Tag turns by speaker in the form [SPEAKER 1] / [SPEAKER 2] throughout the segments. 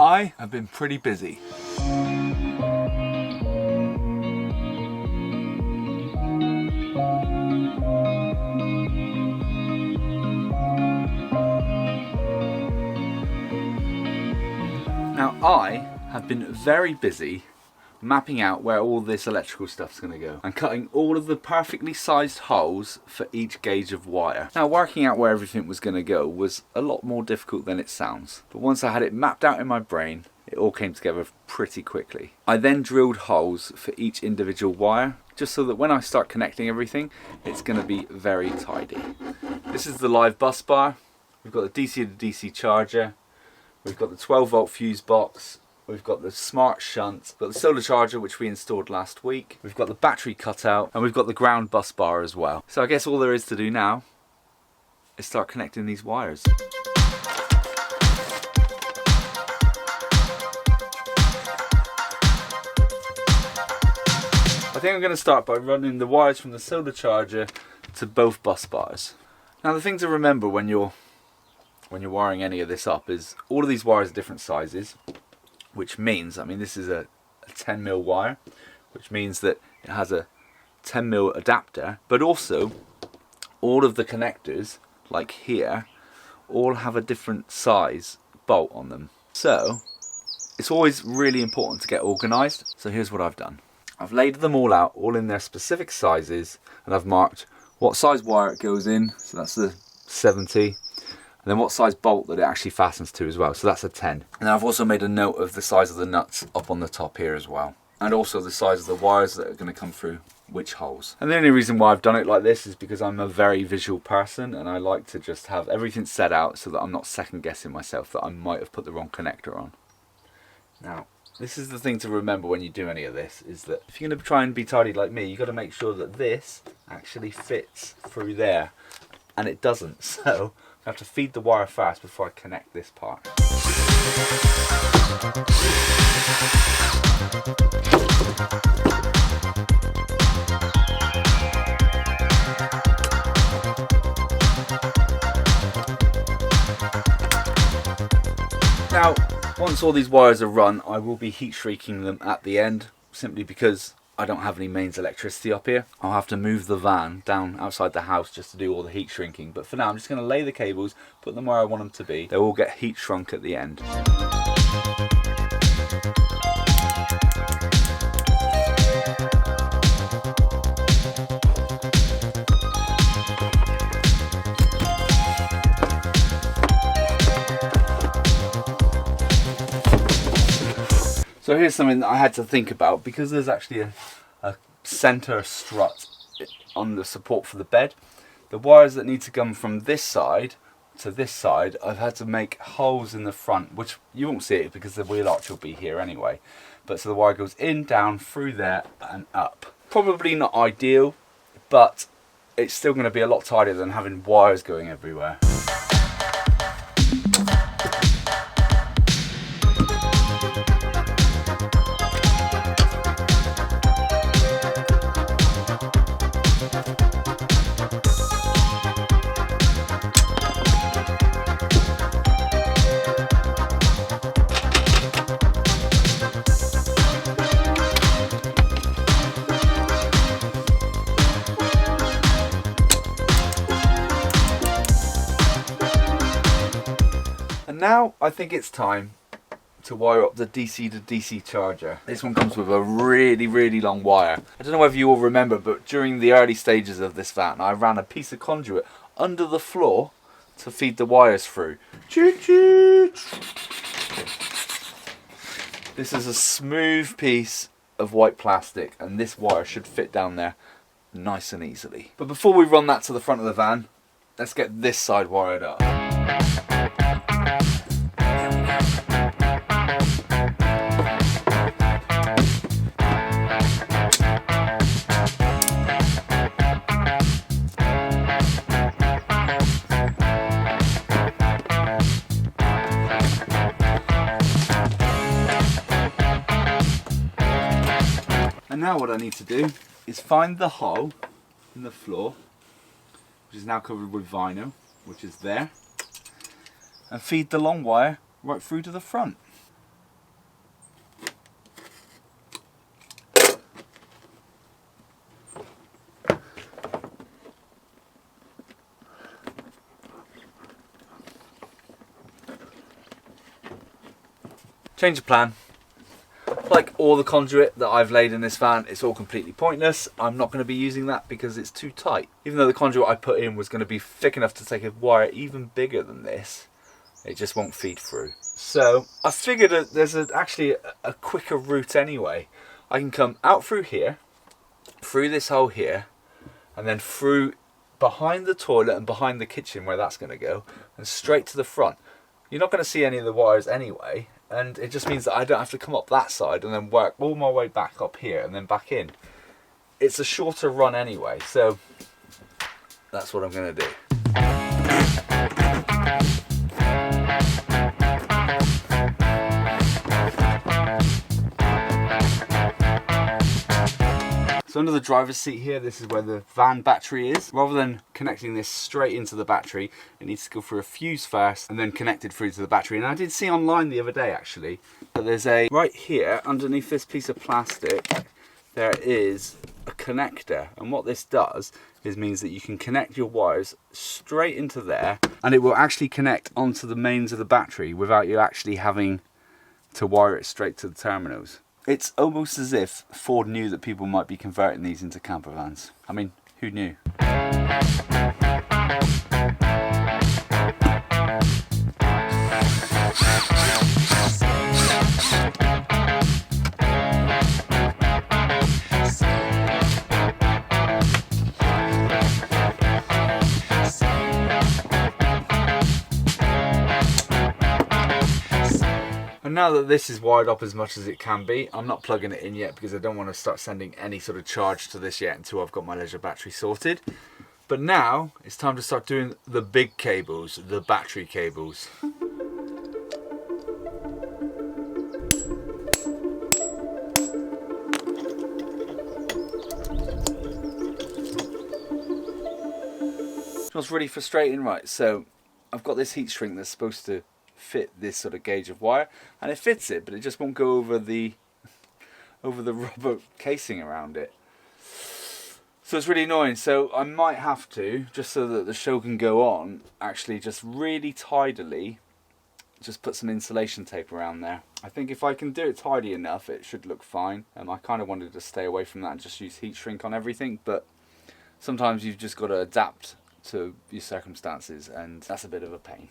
[SPEAKER 1] I have been pretty busy. Now I have been very busy mapping out where all this electrical stuff's going to go and cutting all of the perfectly sized holes for each gauge of wire. Now working out where everything was going to go was a lot more difficult than it sounds, but once I had it mapped out in my brain, it all came together pretty quickly. I then drilled holes for each individual wire, just so that when I start connecting everything, it's going to be very tidy. This is the live bus bar. We've got the DC to DC charger, we've got the 12 volt fuse box, we've got the smart shunt, we've got the solar charger which we installed last week, we've got the battery cutout, and we've got the ground bus bar as well. So I guess all there is to do now is start connecting these wires. I think I'm going to start by running the wires from the solar charger to both bus bars. Now the thing to remember when you're wiring any of this up is all of these wires are different sizes, which means, I mean, this is a 10mm wire, which means that it has a 10mm adapter, but also all of the connectors, like here, all have a different size bolt on them. So it's always really important to get organised. So here's what I've done. I've laid them all out, all in their specific sizes, and I've marked what size wire it goes in, so that's the 70, and then what size bolt that it actually fastens to as well, so that's a 10. And I've also made a note of the size of the nuts up on the top here as well, and also the size of the wires that are going to come through which holes. And the only reason why I've done it like this is because I'm a very visual person, and I like to just have everything set out so that I'm not second guessing myself that I might have put the wrong connector on. Now, this is the thing to remember when you do any of this, is that if you're going to try and be tidy like me, you've got to make sure that this actually fits through there, and it doesn't. So I have to feed the wire first before I connect this part. Now, once all these wires are run, I will be heat shrinking them at the end, simply because I don't have any mains electricity up here. I'll have to move the van down outside the house just to do all the heat shrinking. But for now, I'm just going to lay the cables, put them where I want them to be. They'll all get heat shrunk at the end. So here's something that I had to think about, because there's actually a center strut on the support for the bed. The wires that need to come from this side to this side, I've had to make holes in the front, which you won't see it because the wheel arch will be here anyway. But so the wire goes in, down, through there and up. Probably not ideal, but it's still going to be a lot tidier than having wires going everywhere. Now I think it's time to wire up the DC to DC charger. This one comes with a really long wire. I don't know whether you all remember, but during the early stages of this van, I ran a piece of conduit under the floor to feed the wires through. This is a smooth piece of white plastic, and this wire should fit down there nice and easily. But before we run that to the front of the van, let's get this side wired up. And now what I need to do is find the hole in the floor, which is now covered with vinyl, which is there, and feed the long wire right through to the front. change of plan. Like all the conduit that I've laid in this van, it's all completely pointless. I'm not going to be using that because it's too tight. Even though the conduit I put in was going to be thick enough to take a wire even bigger than this, it just won't feed through. So I figured that there's actually a quicker route anyway. I can come out through here, through this hole here, and then through behind the toilet and behind the kitchen where that's going to go, and straight to the front. You're not going to see any of the wires anyway, and it just means that I don't have to come up that side and then work all my way back up here and then back in. It's a shorter run anyway, so that's what I'm going to do. So under the driver's seat here, this is where the van battery is. Rather than connecting this straight into the battery, it needs to go through a fuse first and then connected through to the battery. And I did see online the other day actually that there's a, right here underneath this piece of plastic, there is a connector. And what this does is means that you can connect your wires straight into there, and it will actually connect onto the mains of the battery without you actually having to wire it straight to the terminals. It's almost as if Ford knew that people might be converting these into camper vans. I mean, who knew? And now that this is wired up as much as it can be, I'm not plugging it in yet because I don't want to start sending any sort of charge to this yet until I've got my leisure battery sorted. But now it's time to start doing the big cables, the battery cables. What's really frustrating, right? So I've got this heat shrink that's supposed to fit this sort of gauge of wire, and it fits it, but it just won't go over the rubber casing around it. So it's really annoying. So I might have to, just so that the show can go on, actually just really tidily just put some insulation tape around there. I think if I can do it tidy enough, it should look fine. I kind of wanted to stay away from that and just use heat shrink on everything, but sometimes you've just got to adapt to your circumstances, and that's a bit of a pain.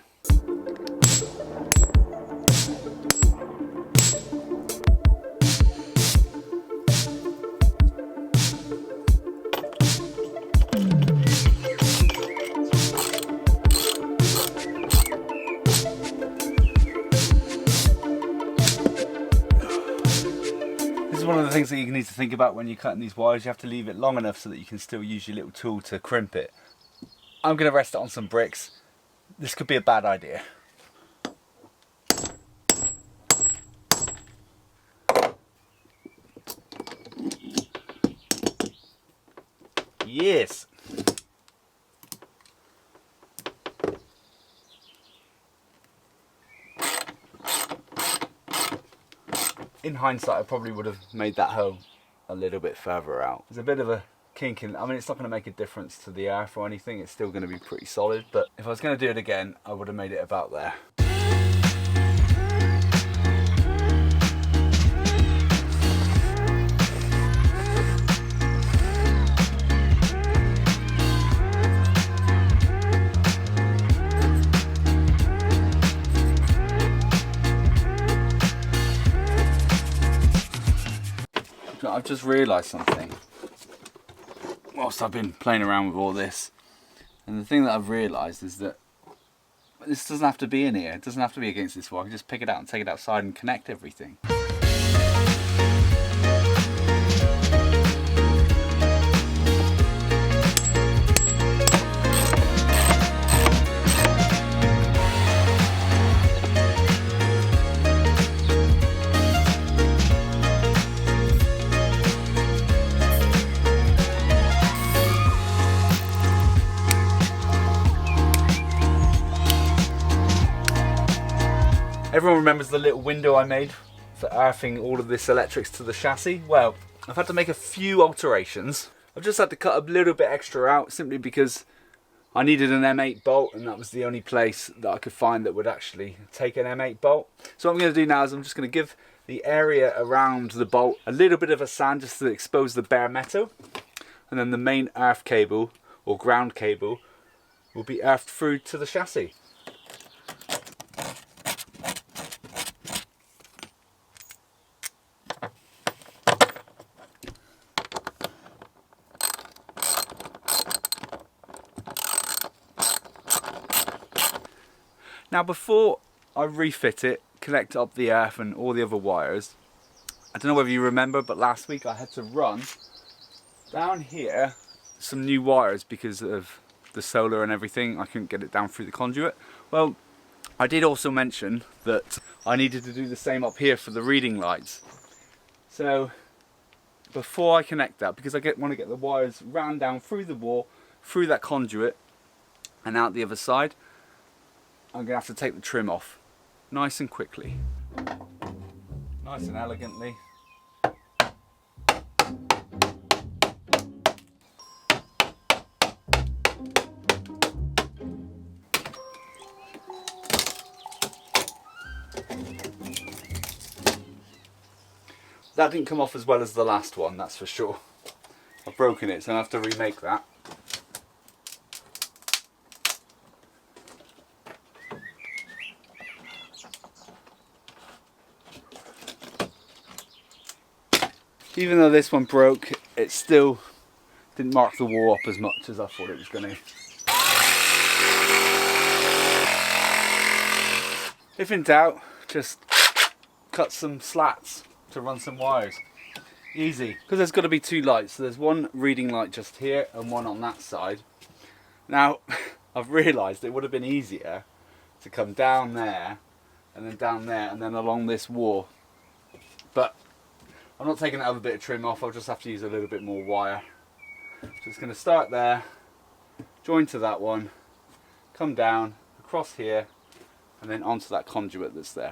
[SPEAKER 1] One of the things that you need to think about when you're cutting these wires, you have to leave it long enough so that you can still use your little tool to crimp it. I'm going to rest it on some bricks. This could be a bad idea. Yes! In hindsight, I probably would have made that hole a little bit further out. There's a bit of a kink in, I mean, it's not going to make a difference to the earth or anything, it's still going to be pretty solid, but if I was going to do it again, I would have made it about there. I've just realised something whilst I've been playing around with all this, and the thing that I've realised is that this doesn't have to be in here, it doesn't have to be against this wall. I can just pick it out and take it outside and connect everything. Everyone remembers the little window I made for earthing all of this electrics to the chassis? Well, I've had to make a few alterations. I've just had to cut a little bit extra out simply because I needed an M8 bolt, and that was the only place that I could find that would actually take an M8 bolt. So what I'm going to do now is I'm just going to give the area around the bolt a little bit of a sand just to expose the bare metal, and then the main earth cable or ground cable will be earthed through to the chassis. Now before I refit it, connect up the earth and all the other wires, I don't know whether you remember, but last week I had to run down here some new wires because of the solar and everything. I couldn't get it down through the conduit. Well, I did also mention that I needed to do the same up here for the reading lights. So before I connect that, because I want to get the wires ran down through the wall, through that conduit and out the other side, I'm going to have to take the trim off nice and quickly, nice and elegantly. That didn't come off as well as the last one, that's for sure. I've broken it, so I have to remake that. Even though this one broke, it still didn't mark the wall up as much as I thought it was going to. If in doubt, just cut some slats to run some wires. Easy, because there's got to be two lights. So there's one reading light just here and one on that side. Now, I've realised it would have been easier to come down there and then along this wall. But I'm not taking that other bit of trim off, I'll just have to use a little bit more wire. So it's going to start there, join to that one, come down, across here, and then onto that conduit that's there.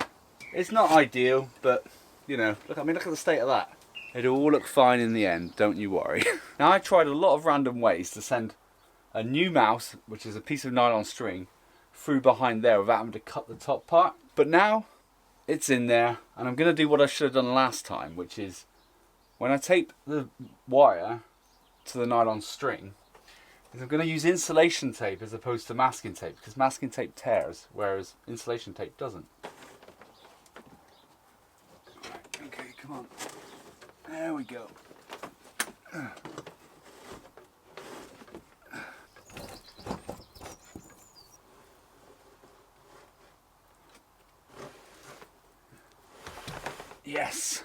[SPEAKER 1] It's not ideal, but you know, look at the state of that. It'll all look fine in the end, don't you worry. Now I tried a lot of random ways to send a new mouse, which is a piece of nylon string, through behind there without having to cut the top part. But now it's in there, and I'm going to do what I should have done last time, which is when I tape the wire to the nylon string, is I'm going to use insulation tape as opposed to masking tape, because masking tape tears, whereas insulation tape doesn't. Right, okay, come on. There we go. Yes,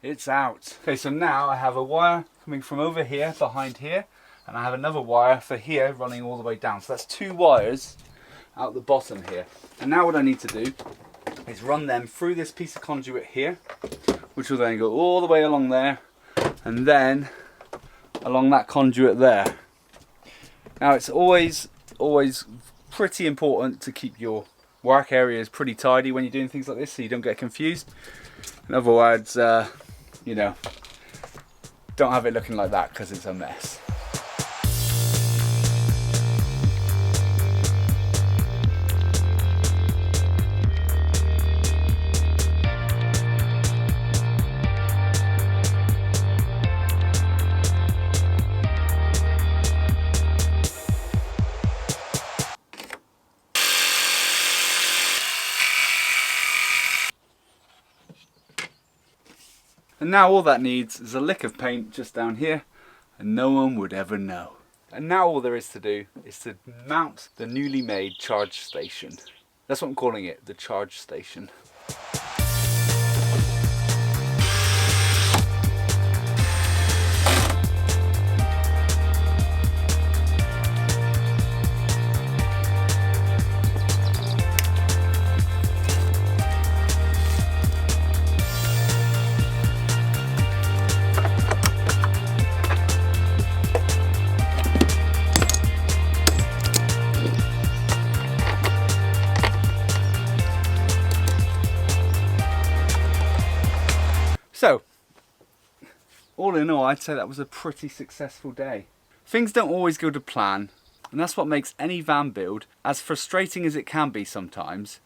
[SPEAKER 1] it's out. Okay, so now I have a wire coming from over here, behind here, and I have another wire for here running all the way down. So that's two wires out the bottom here. And now what I need to do is run them through this piece of conduit here, which will then go all the way along there, and then along that conduit there. Now it's always pretty important to keep your work areas pretty tidy when you're doing things like this, so you don't get confused. In other words, you know, don't have it looking like that because it's a mess. And now all that needs is a lick of paint just down here, and no one would ever know. And now all there is to do is to mount the newly made charge station. That's what I'm calling it, the charge station. So, all in all, I'd say that was a pretty successful day. Things don't always go to plan, And that's what makes any van build, as frustrating as it can be sometimes,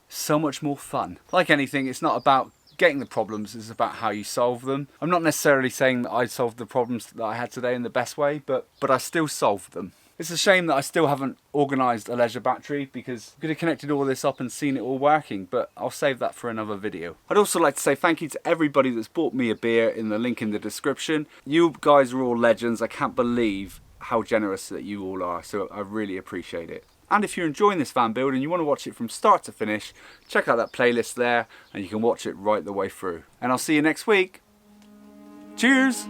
[SPEAKER 1] so much more fun. Like anything, it's not about getting the problems, it's about how you solve them. I'm not necessarily saying that I solved the problems that I had today in the best way, but I still solved them. It's a shame that I still haven't organised a leisure battery, because I could have connected all this up and seen it all working, but I'll save that for another video. I'd also like to say thank you to everybody that's bought me a beer in the link in the description. You guys are all legends. I can't believe how generous that you all are, so I really appreciate it. And if you're enjoying this van build and you want to watch it from start to finish, check out that playlist there and you can watch it right the way through. And I'll see you next week. Cheers!